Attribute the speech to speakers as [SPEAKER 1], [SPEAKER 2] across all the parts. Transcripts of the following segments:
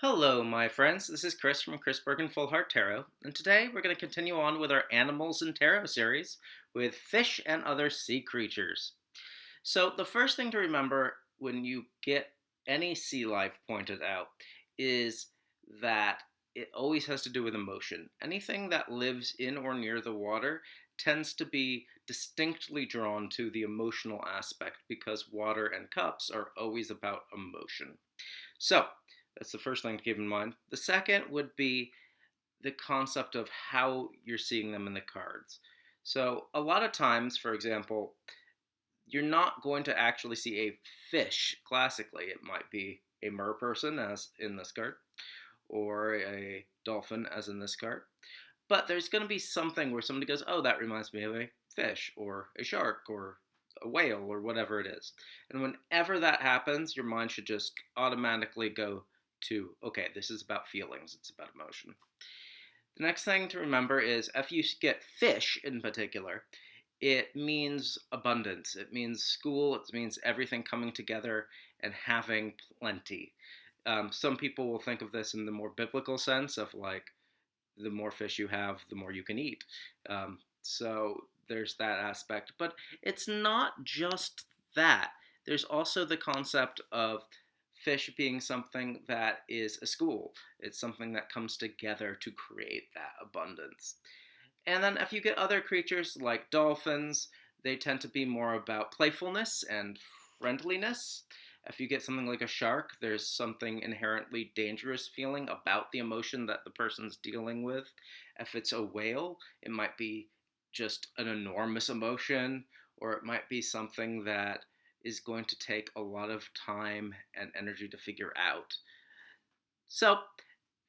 [SPEAKER 1] Hello, my friends. This is Chris from Chris Bergen Full Heart Tarot, and today we're going to continue on with our Animals in Tarot series with fish and other sea creatures. So, the first thing to remember when you get any sea life pointed out is that it always has to do with emotion. Anything that lives in or near the water tends to be distinctly drawn to the emotional aspect because water and cups are always about emotion. So, that's the first thing to keep in mind. The second would be the concept of how you're seeing them in the cards. So, a lot of times, for example, you're not going to actually see a fish classically. It might be a mer person, as in this card, or a dolphin, as in this card. But there's going to be something where somebody goes, oh, that reminds me of a fish, or a shark, or a whale, or whatever it is. And whenever that happens, your mind should just automatically go to, okay, this is about feelings, it's about emotion. The next thing to remember is if you get fish in particular, it means abundance. It means school. It means everything coming together and having plenty. Some people will think of this in the more biblical sense of like the more fish you have, the more you can eat. So there's that aspect. But it's not just that. There's also the concept of fish being something that is a school. It's something that comes together to create that abundance. And then if you get other creatures like dolphins, they tend to be more about playfulness and friendliness. If you get something like a shark, there's something inherently dangerous feeling about the emotion that the person's dealing with. If it's a whale, it might be just an enormous emotion, or it might be something that is going to take a lot of time and energy to figure out. So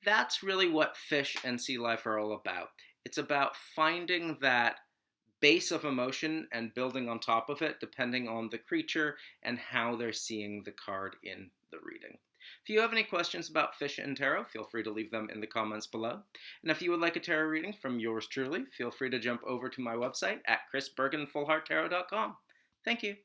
[SPEAKER 1] that's really what fish and sea life are all about. It's about finding that base of emotion and building on top of it depending on the creature and how they're seeing the card in the reading. If you have any questions about fish and tarot, feel free to leave them in the comments below. And if you would like a tarot reading from yours truly, feel free to jump over to my website at chrisbergenfullhearttarot.com. Thank you.